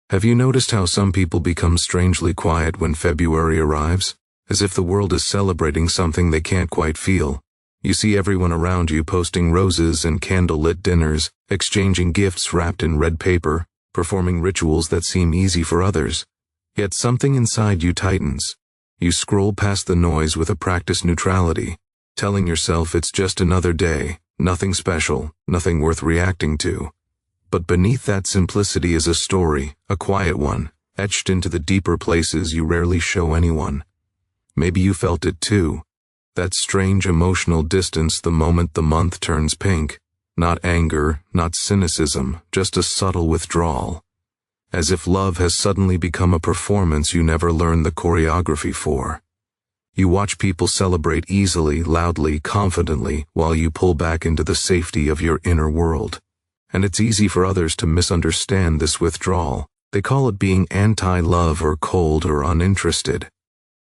Have you noticed how some people become strangely quiet when February arrives? As if the world is celebrating something they can't quite feel. You see everyone around you posting roses and candle-lit dinners, exchanging gifts wrapped in red paper, performing rituals that seem easy for others. Yet something inside you tightens. You scroll past the noise with a practiced neutrality, telling yourself it's just another day, nothing special, nothing worth reacting to. But beneath that simplicity is a story, a quiet one, etched into the deeper places you rarely show anyone. Maybe you felt it too. That strange emotional distance the moment the month turns pink. Not anger, not cynicism, just a subtle withdrawal. As if love has suddenly become a performance you never learned the choreography for. You watch people celebrate easily, loudly, confidently, while you pull back into the safety of your inner world. And it's easy for others to misunderstand this withdrawal. They call it being anti-love or cold or uninterested.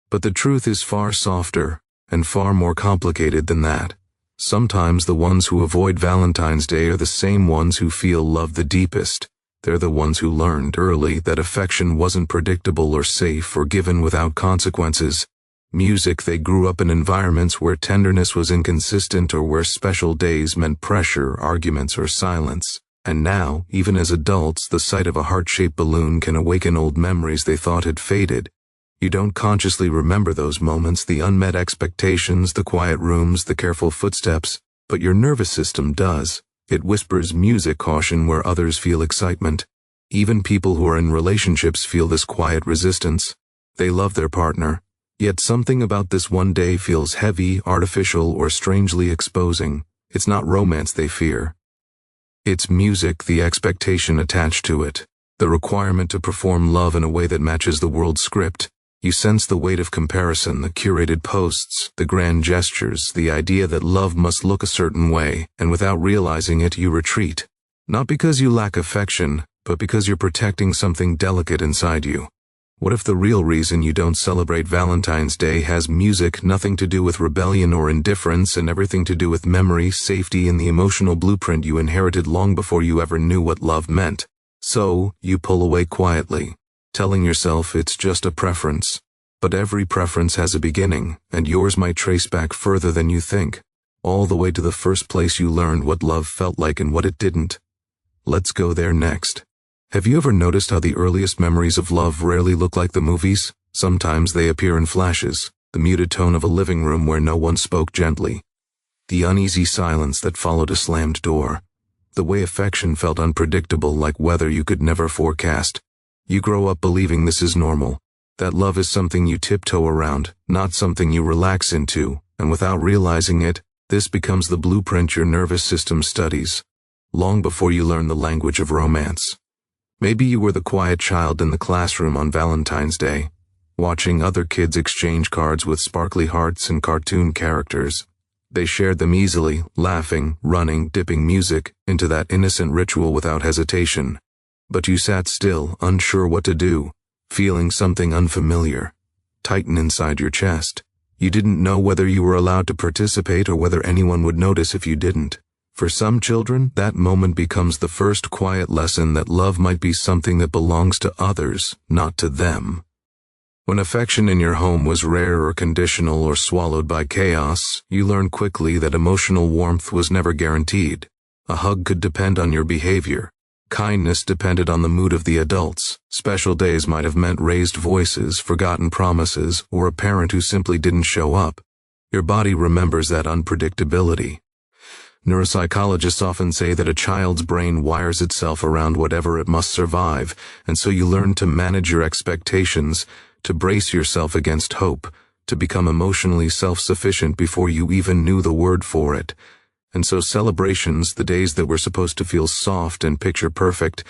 But the truth is far softer and far more complicated than that. Sometimes the ones who avoid Valentine's Day are the same ones who feel love the deepest. They're the ones who learned early that affection wasn't predictable or safe or given without consequences. They grew up in environments where tenderness was inconsistent or where special days meant pressure, arguments, or silence. And now, even as adults, the sight of a heart-shaped balloon can awaken old memories they thought had faded. You don't consciously remember those moments, the unmet expectations, the quiet rooms, the careful footsteps, but your nervous system does. It whispers music caution where others feel excitement. Even people who are in relationships feel this quiet resistance. They love their partner. Yet something about this one day feels heavy, artificial, or strangely exposing. It's not romance they fear. It's music, the expectation attached to it. The requirement to perform love in a way that matches the world's script. You sense the weight of comparison, the curated posts, the grand gestures, the idea that love must look a certain way, and without realizing it, you retreat. Not because you lack affection, but because you're protecting something delicate inside you. What if the real reason you don't celebrate Valentine's Day has nothing to do with rebellion or indifference, and everything to do with memory, safety, and the emotional blueprint you inherited long before you ever knew what love meant? So, you pull away quietly, telling yourself it's just a preference. But every preference has a beginning, and yours might trace back further than you think, all the way to the first place you learned what love felt like and what it didn't. Let's go there next. Have you ever noticed how the earliest memories of love rarely look like the movies? Sometimes they appear in flashes, the muted tone of a living room where no one spoke gently, the uneasy silence that followed a slammed door, the way affection felt unpredictable, like weather you could never forecast. You grow up believing this is normal, that love is something you tiptoe around, not something you relax into, and without realizing it, this becomes the blueprint your nervous system studies, long before you learn the language of romance. Maybe you were the quiet child in the classroom on Valentine's Day, watching other kids exchange cards with sparkly hearts and cartoon characters. They shared them easily, laughing, running, dipping music into that innocent ritual without hesitation. But you sat still, unsure what to do, feeling something unfamiliar tighten inside your chest. You didn't know whether you were allowed to participate or whether anyone would notice if you didn't. For some children, that moment becomes the first quiet lesson that love might be something that belongs to others, not to them. When affection in your home was rare or conditional or swallowed by chaos, you learned quickly that emotional warmth was never guaranteed. A hug could depend on your behavior. Kindness depended on the mood of the adults. Special days might have meant raised voices, forgotten promises, or a parent who simply didn't show up. Your body remembers that unpredictability. Neuropsychologists often say that a child's brain wires itself around whatever it must survive, and so you learn to manage your expectations, to brace yourself against hope, to become emotionally self-sufficient before you even knew the word for it. And so celebrations, the days that were supposed to feel soft and picture-perfect,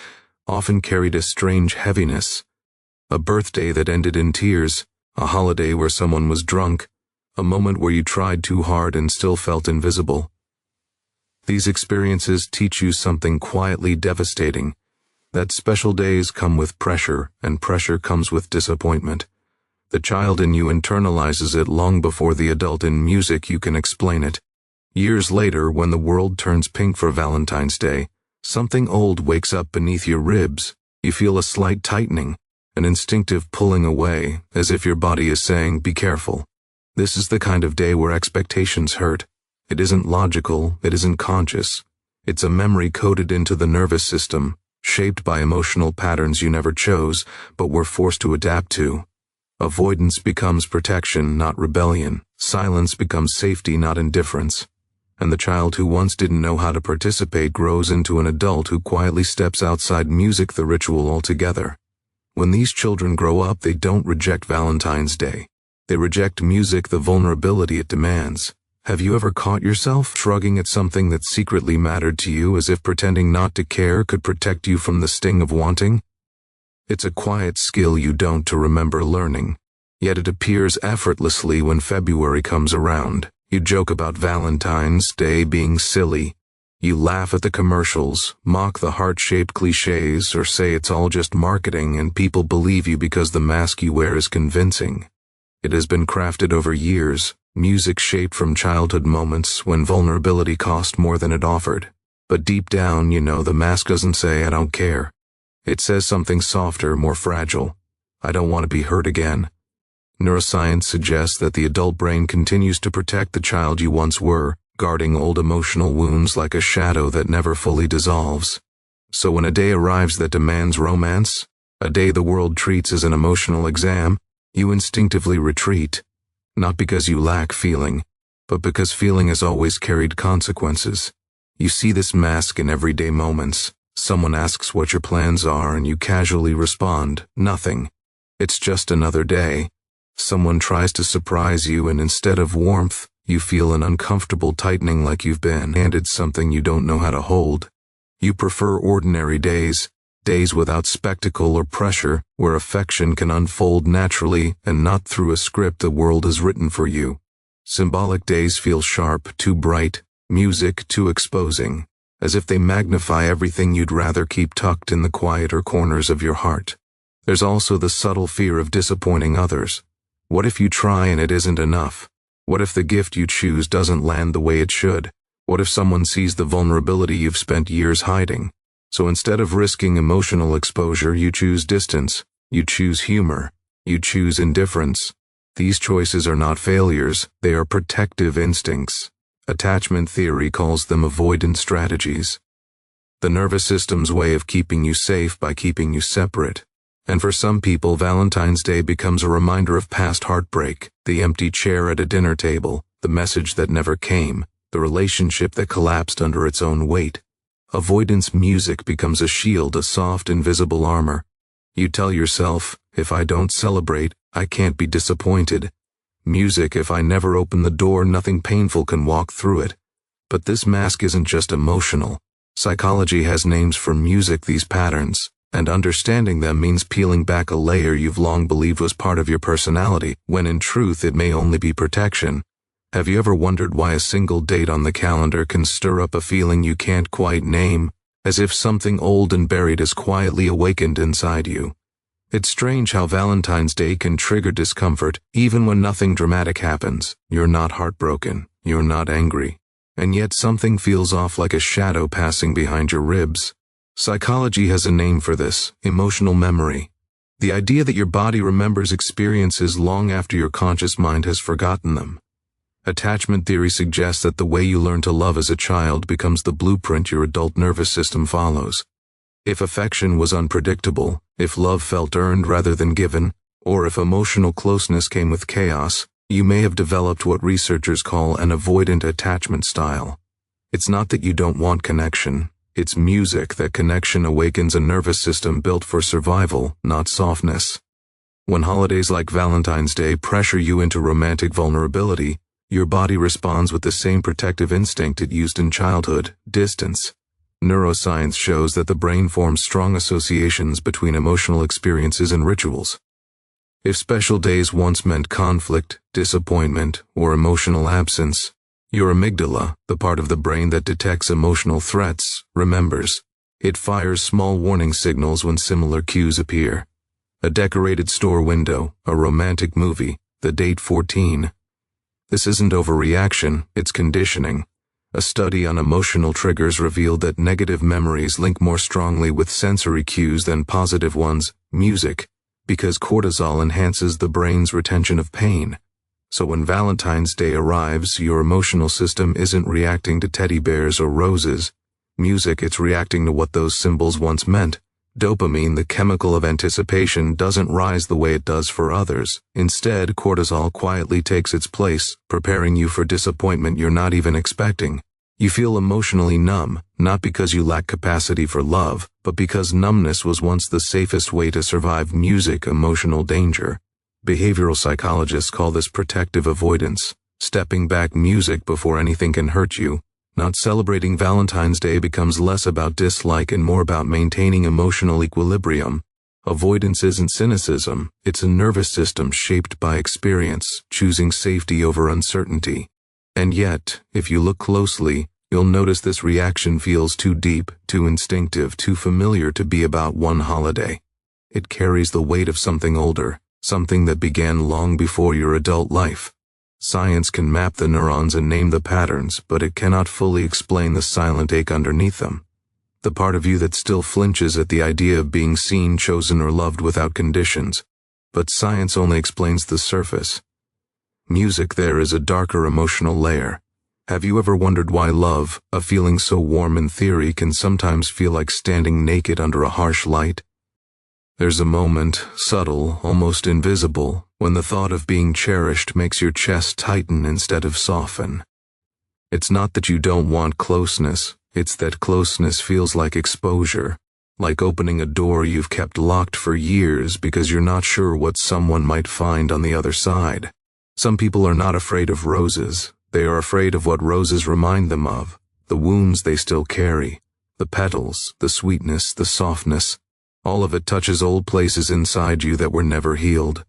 often carried a strange heaviness. A birthday that ended in tears, a holiday where someone was drunk, a moment where you tried too hard and still felt invisible. These experiences teach you something quietly devastating, that special days come with pressure, and pressure comes with disappointment. The child in you internalizes it long before the adult in music you can explain it. Years later, when the world turns pink for Valentine's Day, something old wakes up beneath your ribs. You feel a slight tightening, an instinctive pulling away, as if your body is saying, "Be careful." This is the kind of day where expectations hurt. It isn't logical, it isn't conscious. It's a memory coded into the nervous system, shaped by emotional patterns you never chose, but were forced to adapt to. Avoidance becomes protection, not rebellion. Silence becomes safety, not indifference. And the child who once didn't know how to participate grows into an adult who quietly steps outside music, the ritual, altogether. When these children grow up, they don't reject Valentine's Day. They reject music, the vulnerability it demands. Have you ever caught yourself shrugging at something that secretly mattered to you, as if pretending not to care could protect you from the sting of wanting? It's a quiet skill you don't to remember learning, yet it appears effortlessly when February comes around. You joke about Valentine's Day being silly. You laugh at the commercials, mock the heart-shaped cliches, or say it's all just marketing and people believe you because the mask you wear is convincing. It has been crafted over years, music shaped from childhood moments when vulnerability cost more than it offered. But deep down, you know the mask doesn't say, "I don't care." It says something softer, more fragile. "I don't want to be hurt again." Neuroscience suggests that the adult brain continues to protect the child you once were, guarding old emotional wounds like a shadow that never fully dissolves. So when a day arrives that demands romance, a day the world treats as an emotional exam, you instinctively retreat. Not because you lack feeling, but because feeling has always carried consequences. You see this mask in everyday moments. Someone asks what your plans are and you casually respond, "Nothing. It's just another day." Someone tries to surprise you and instead of warmth, you feel an uncomfortable tightening, like you've been handed something you don't know how to hold. You prefer ordinary days, days without spectacle or pressure, where affection can unfold naturally and not through a script the world has written for you. Symbolic days feel sharp, too bright, music too exposing, as if they magnify everything you'd rather keep tucked in the quieter corners of your heart. There's also the subtle fear of disappointing others. What if you try and it isn't enough? What if the gift you choose doesn't land the way it should? What if someone sees the vulnerability you've spent years hiding? So instead of risking emotional exposure, you choose distance, you choose humor, you choose indifference. These choices are not failures, they are protective instincts. Attachment theory calls them avoidance strategies. The nervous system's way of keeping you safe by keeping you separate. And for some people, Valentine's Day becomes a reminder of past heartbreak, the empty chair at a dinner table, the message that never came, the relationship that collapsed under its own weight. Avoidance music becomes a shield, a soft, invisible armor. You tell yourself, "If I don't celebrate, I can't be disappointed." Music, "If I never open the door, nothing painful can walk through it." But this mask isn't just emotional. Psychology has names for music, these patterns. And understanding them means peeling back a layer you've long believed was part of your personality, when in truth it may only be protection. Have you ever wondered why a single date on the calendar can stir up a feeling you can't quite name, as if something old and buried has quietly awakened inside you? It's strange how Valentine's Day can trigger discomfort, even when nothing dramatic happens. You're not heartbroken, you're not angry, and yet something feels off, like a shadow passing behind your ribs. Psychology has a name for this: emotional memory. The idea that your body remembers experiences long after your conscious mind has forgotten them. Attachment theory suggests that the way you learn to love as a child becomes the blueprint your adult nervous system follows. If affection was unpredictable, if love felt earned rather than given, or if emotional closeness came with chaos, you may have developed what researchers call an avoidant attachment style. It's not that you don't want connection. It's music. That connection awakens a nervous system built for survival, not softness. When holidays like Valentine's Day pressure you into romantic vulnerability, your body responds with the same protective instinct it used in childhood: distance. Neuroscience shows that the brain forms strong associations between emotional experiences and rituals. If special days once meant conflict, disappointment, or emotional absence, your amygdala, the part of the brain that detects emotional threats, remembers. It fires small warning signals when similar cues appear. A decorated store window, a romantic movie, the date 14. This isn't overreaction, it's conditioning. A study on emotional triggers revealed that negative memories link more strongly with sensory cues than positive ones, music, because cortisol enhances the brain's retention of pain. So when Valentine's Day arrives, your emotional system isn't reacting to teddy bears or roses. Music, it's reacting to what those symbols once meant. Dopamine, the chemical of anticipation, doesn't rise the way it does for others. Instead, cortisol quietly takes its place, preparing you for disappointment you're not even expecting. You feel emotionally numb, not because you lack capacity for love, but because numbness was once the safest way to survive emotional danger. Behavioral psychologists call this protective avoidance, stepping back music before anything can hurt you. Not celebrating Valentine's Day becomes less about dislike and more about maintaining emotional equilibrium. Avoidance isn't cynicism, it's a nervous system shaped by experience, choosing safety over uncertainty. And yet, if you look closely, you'll notice this reaction feels too deep, too instinctive, too familiar to be about one holiday. It carries the weight of something older, something that began long before your adult life. Science can map the neurons and name the patterns, but it cannot fully explain the silent ache underneath them. The part of you that still flinches at the idea of being seen, chosen, or loved without conditions. But science only explains the surface. Music, there is a darker emotional layer. Have you ever wondered why love, a feeling so warm in theory, can sometimes feel like standing naked under a harsh light? There's a moment, subtle, almost invisible, when the thought of being cherished makes your chest tighten instead of soften. It's not that you don't want closeness, it's that closeness feels like exposure, like opening a door you've kept locked for years because you're not sure what someone might find on the other side. Some people are not afraid of roses, they are afraid of what roses remind them of, the wounds they still carry, the petals, the sweetness, the softness. All of it touches old places inside you that were never healed.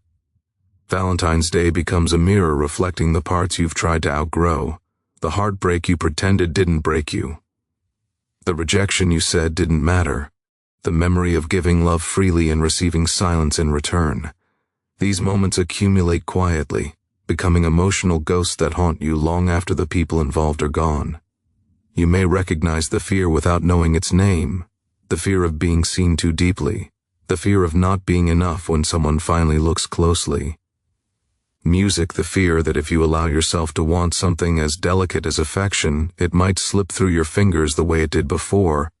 Valentine's Day becomes a mirror reflecting the parts you've tried to outgrow, the heartbreak you pretended didn't break you, the rejection you said didn't matter, the memory of giving love freely and receiving silence in return. These moments accumulate quietly, becoming emotional ghosts that haunt you long after the people involved are gone. You may recognize the fear without knowing its name. The fear of being seen too deeply, the fear of not being enough when someone finally looks closely. Music, the fear that if you allow yourself to want something as delicate as affection, it might slip through your fingers the way it did before.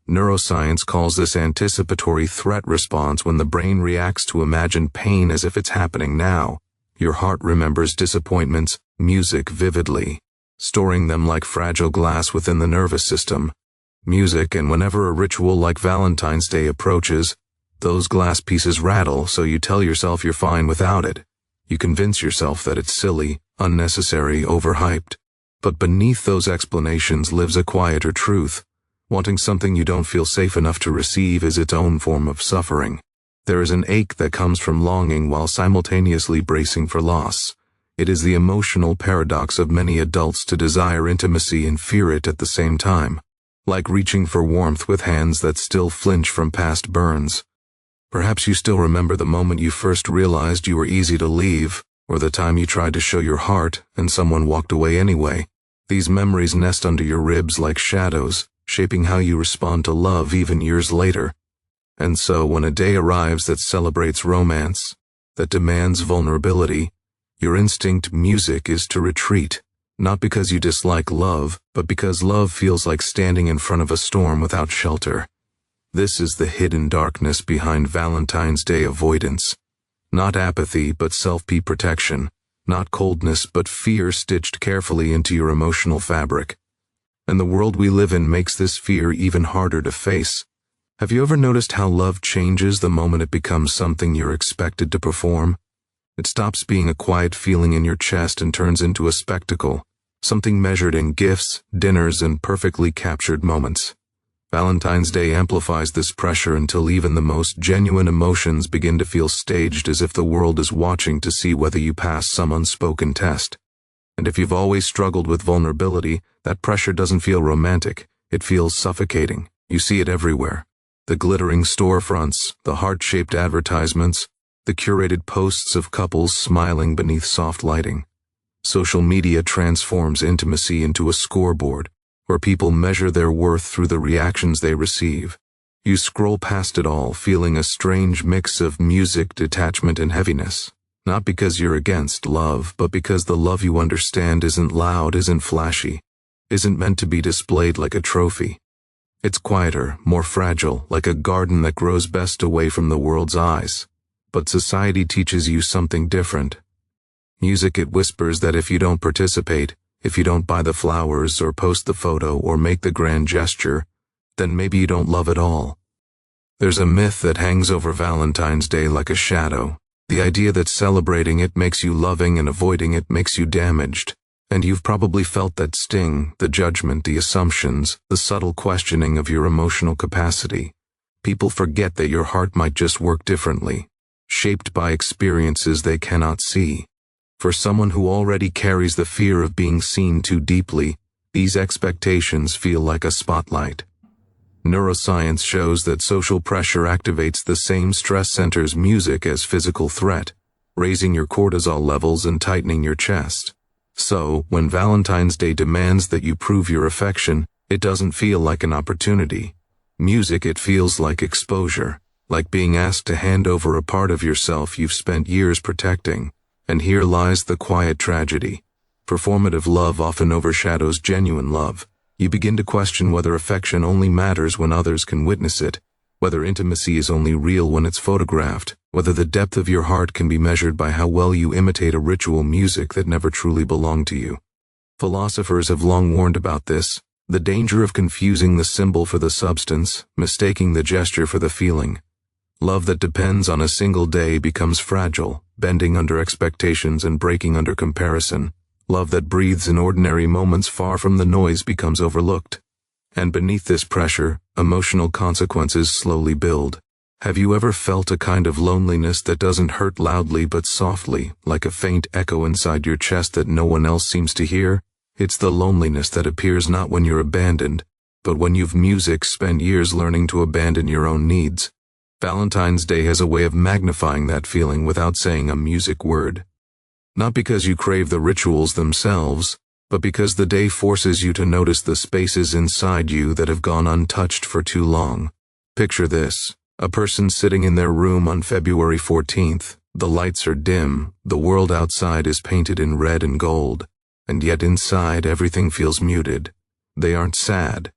Neuroscience calls this anticipatory threat response when the brain reacts to imagined pain as if it's happening now. Your heart remembers disappointments, music vividly, storing them like fragile glass within the nervous system. Music, and whenever a ritual like Valentine's Day approaches, those glass pieces rattle, so you tell yourself you're fine without it. You convince yourself that it's silly, unnecessary, overhyped. But beneath those explanations lives a quieter truth. Wanting something you don't feel safe enough to receive is its own form of suffering. There is an ache that comes from longing while simultaneously bracing for loss. It is the emotional paradox of many adults to desire intimacy and fear it at the same time. Like reaching for warmth with hands that still flinch from past burns. Perhaps you still remember the moment you first realized you were easy to leave, or the time you tried to show your heart and someone walked away anyway. These memories nest under your ribs like shadows, shaping how you respond to love even years later. And so when a day arrives that celebrates romance, that demands vulnerability, your instinct, music, is to retreat. Not because you dislike love, but because love feels like standing in front of a storm without shelter. This is the hidden darkness behind Valentine's Day avoidance. Not apathy, but self-protection. Not coldness, but fear stitched carefully into your emotional fabric. And the world we live in makes this fear even harder to face. Have you ever noticed how love changes the moment it becomes something you're expected to perform? It stops being a quiet feeling in your chest and turns into a spectacle, something measured in gifts, dinners, and perfectly captured moments. Valentine's Day amplifies this pressure until even the most genuine emotions begin to feel staged, as if the world is watching to see whether you pass some unspoken test. And if you've always struggled with vulnerability, that pressure doesn't feel romantic, it feels suffocating. You see it everywhere. The glittering storefronts, the heart-shaped advertisements, the curated posts of couples smiling beneath soft lighting. Social media transforms intimacy into a scoreboard, where people measure their worth through the reactions they receive. You scroll past it all, feeling a strange mix of music, detachment, and heaviness. Not because you're against love, but because the love you understand isn't loud, isn't flashy, isn't meant to be displayed like a trophy. It's quieter, more fragile, like a garden that grows best away from the world's eyes. But society teaches you something different. Music, it whispers that if you don't participate, if you don't buy the flowers or post the photo or make the grand gesture, then maybe you don't love at all. There's a myth that hangs over Valentine's Day like a shadow. The idea that celebrating it makes you loving and avoiding it makes you damaged. And you've probably felt that sting, the judgment, the assumptions, the subtle questioning of your emotional capacity. People forget that your heart might just work differently, shaped by experiences they cannot see. For someone who already carries the fear of being seen too deeply, these expectations feel like a spotlight. Neuroscience shows that social pressure activates the same stress centers music as physical threat, raising your cortisol levels and tightening your chest. So, when Valentine's Day demands that you prove your affection, it doesn't feel like an opportunity. Music, it feels like exposure, like being asked to hand over a part of yourself you've spent years protecting. And here lies the quiet tragedy. Performative love often overshadows genuine love. You begin to question whether affection only matters when others can witness it, whether intimacy is only real when it's photographed, whether the depth of your heart can be measured by how well you imitate a ritual music that never truly belonged to you. Philosophers have long warned about this, the danger of confusing the symbol for the substance, mistaking the gesture for the feeling. Love that depends on a single day becomes fragile, bending under expectations and breaking under comparison. Love that breathes in ordinary moments far from the noise becomes overlooked. And beneath this pressure, emotional consequences slowly build. Have you ever felt a kind of loneliness that doesn't hurt loudly but softly, like a faint echo inside your chest that no one else seems to hear? It's the loneliness that appears not when you're abandoned, but when you've spent years learning to abandon your own needs. Valentine's Day has a way of magnifying that feeling without saying a music word. Not because you crave the rituals themselves, but because the day forces you to notice the spaces inside you that have gone untouched for too long. Picture this, a person sitting in their room on February 14th, the lights are dim, the world outside is painted in red and gold, and yet inside everything feels muted. They aren't sad.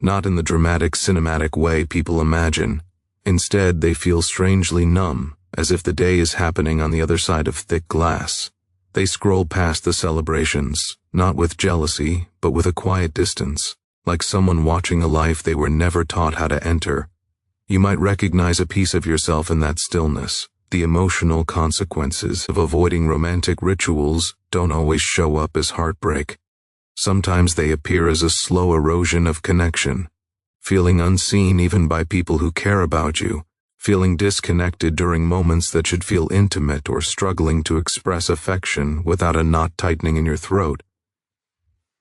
Not in the dramatic cinematic way people imagine. Instead, they feel strangely numb, as if the day is happening on the other side of thick glass. They scroll past the celebrations, not with jealousy, but with a quiet distance, like someone watching a life they were never taught how to enter. You might recognize a piece of yourself in that stillness. The emotional consequences of avoiding romantic rituals don't always show up as heartbreak. Sometimes they appear as a slow erosion of connection, feeling unseen even by people who care about you, feeling disconnected during moments that should feel intimate or struggling to express affection without a knot tightening in your throat.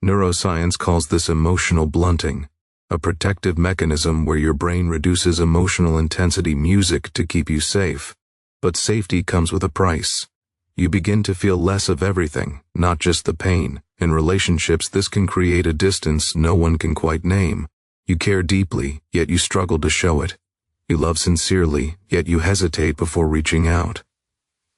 Neuroscience calls this emotional blunting, a protective mechanism where your brain reduces emotional intensity music to keep you safe. But safety comes with a price. You begin to feel less of everything, not just the pain. In relationships, this can create a distance no one can quite name. You care deeply, yet you struggle to show it. You love sincerely, yet you hesitate before reaching out.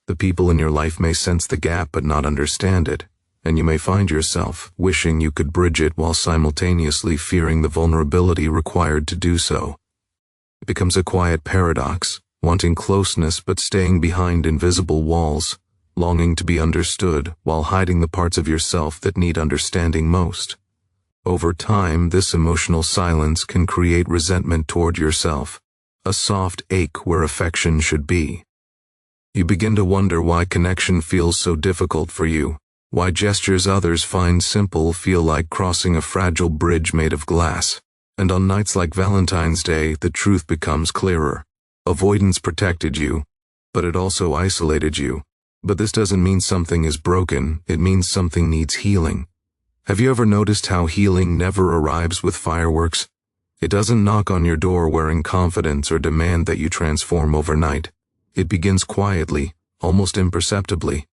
The people in your life may sense the gap but not understand it, and you may find yourself wishing you could bridge it while simultaneously fearing the vulnerability required to do so. It becomes a quiet paradox, wanting closeness but staying behind invisible walls, longing to be understood while hiding the parts of yourself that need understanding most. Over time, this emotional silence can create resentment toward yourself, a soft ache where affection should be. You begin to wonder why connection feels so difficult for you, why gestures others find simple feel like crossing a fragile bridge made of glass. And on nights like Valentine's Day, the truth becomes clearer. Avoidance protected you, but it also isolated you. But this doesn't mean something is broken, it means something needs healing. Have you ever noticed how healing never arrives with fireworks? It doesn't knock on your door wearing confidence or demand that you transform overnight. It begins quietly, almost imperceptibly,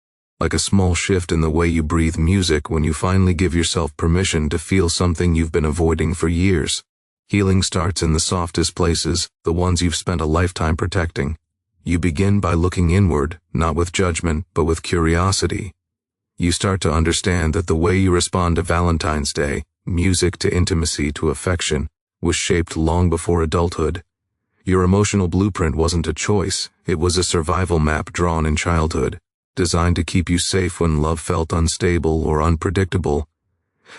like a small shift in the way you breathe music when you finally give yourself permission to feel something you've been avoiding for years. Healing starts in the softest places, the ones you've spent a lifetime protecting. You begin by looking inward, not with judgment, but with curiosity. You start to understand that the way you respond to Valentine's Day, music to intimacy to affection, was shaped long before adulthood. Your emotional blueprint wasn't a choice, it was a survival map drawn in childhood, designed to keep you safe when love felt unstable or unpredictable.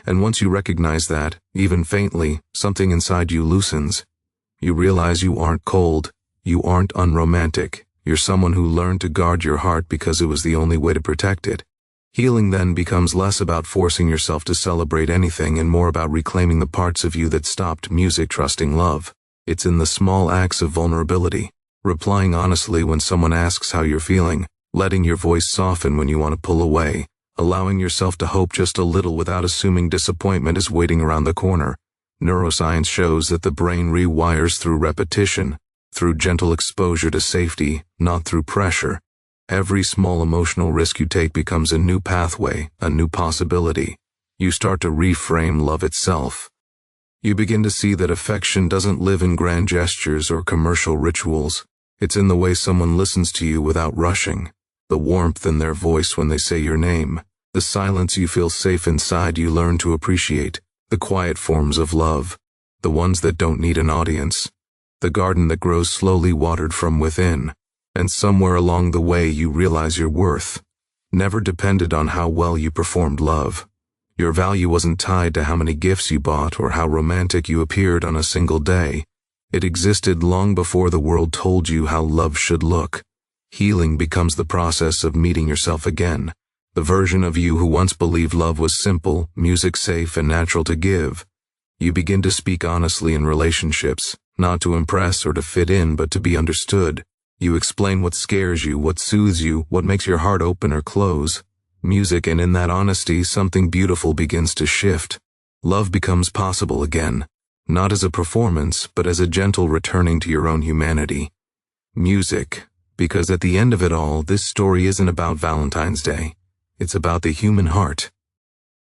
And once you recognize that, even faintly, something inside you loosens. You realize you aren't cold, you aren't unromantic, you're someone who learned to guard your heart because it was the only way to protect it. Healing then becomes less about forcing yourself to celebrate anything and more about reclaiming the parts of you that stopped music trusting love. It's in the small acts of vulnerability, replying honestly when someone asks how you're feeling, letting your voice soften when you want to pull away, allowing yourself to hope just a little without assuming disappointment is waiting around the corner. Neuroscience shows that the brain rewires through repetition, through gentle exposure to safety, not through pressure. Every small emotional risk you take becomes a new pathway, a new possibility. You start to reframe love itself. You begin to see that affection doesn't live in grand gestures or commercial rituals. It's in the way someone listens to you without rushing, the warmth in their voice when they say your name, the silence you feel safe inside you learn to appreciate, the quiet forms of love, the ones that don't need an audience, the garden that grows slowly watered from within. And somewhere along the way you realize your worth never depended on how well you performed love. Your value wasn't tied to how many gifts you bought or how romantic you appeared on a single day. It existed long before the world told you how love should look. Healing becomes the process of meeting yourself again, the version of you who once believed love was simple, music safe, and natural to give. You begin to speak honestly in relationships, not to impress or to fit in, but to be understood. You explain what scares you, what soothes you, what makes your heart open or close. Music, and in that honesty, something beautiful begins to shift. Love becomes possible again, not as a performance, but as a gentle returning to your own humanity. Music, because at the end of it all, this story isn't about Valentine's Day. It's about the human heart.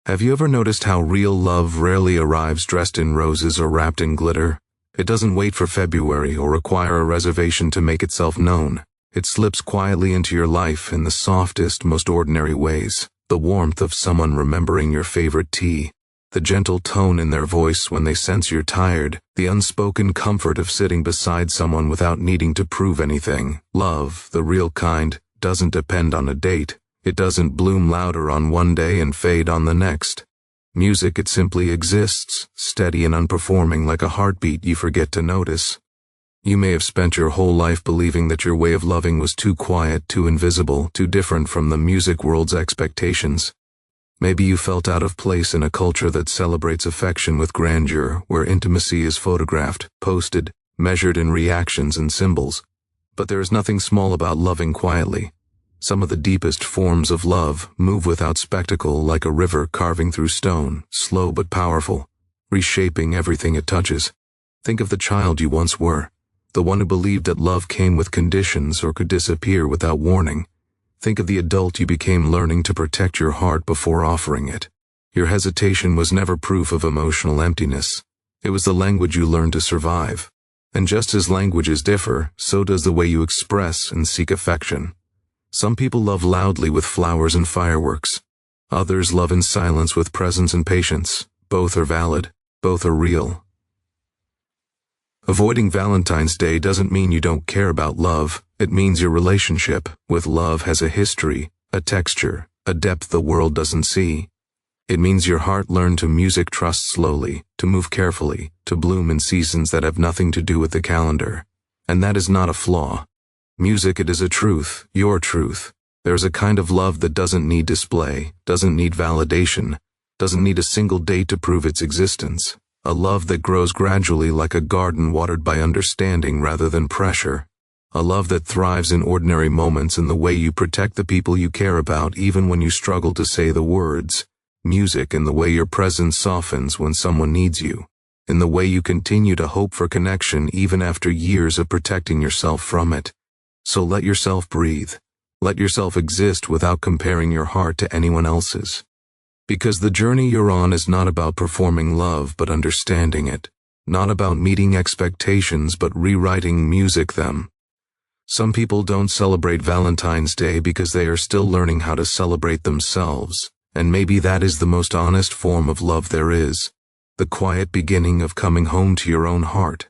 Have you ever noticed how real love rarely arrives dressed in roses or wrapped in glitter? It doesn't wait for February or require a reservation to make itself known. It slips quietly into your life in the softest, most ordinary ways. The warmth of someone remembering your favorite tea, the gentle tone in their voice when they sense you're tired, the unspoken comfort of sitting beside someone without needing to prove anything. Love, the real kind, doesn't depend on a date. It doesn't bloom louder on one day and fade on the next. Music, it simply exists, steady and unperforming like a heartbeat you forget to notice. You may have spent your whole life believing that your way of loving was too quiet, too invisible, too different from the music world's expectations. Maybe you felt out of place in a culture that celebrates affection with grandeur, where intimacy is photographed, posted, measured in reactions and symbols. But there is nothing small about loving quietly. Some of the deepest forms of love move without spectacle, like a river carving through stone, slow but powerful, reshaping everything it touches. Think of the child you once were, the one who believed that love came with conditions or could disappear without warning. Think of the adult you became, learning to protect your heart before offering it. Your hesitation was never proof of emotional emptiness. It was the language you learned to survive. And just as languages differ, so does the way you express and seek affection. Some people love loudly with flowers and fireworks. Others love in silence with presence and patience. Both are valid. Both are real. Avoiding Valentine's Day doesn't mean you don't care about love. It means your relationship with love has a history, a texture, a depth the world doesn't see. It means your heart learned to music trust slowly, to move carefully, to bloom in seasons that have nothing to do with the calendar. And that is not a flaw. Music, it is a truth, your truth. There's a kind of love that doesn't need display, doesn't need validation, doesn't need a single date to prove its existence. A love that grows gradually like a garden watered by understanding rather than pressure. A love that thrives in ordinary moments, in the way you protect the people you care about even when you struggle to say the words. Music in the way your presence softens when someone needs you. In the way you continue to hope for connection even after years of protecting yourself from it. So let yourself breathe. Let yourself exist without comparing your heart to anyone else's. Because the journey you're on is not about performing love but understanding it, not about meeting expectations but rewriting music them. Some people don't celebrate Valentine's Day because they are still learning how to celebrate themselves, and maybe that is the most honest form of love there is, the quiet beginning of coming home to your own heart.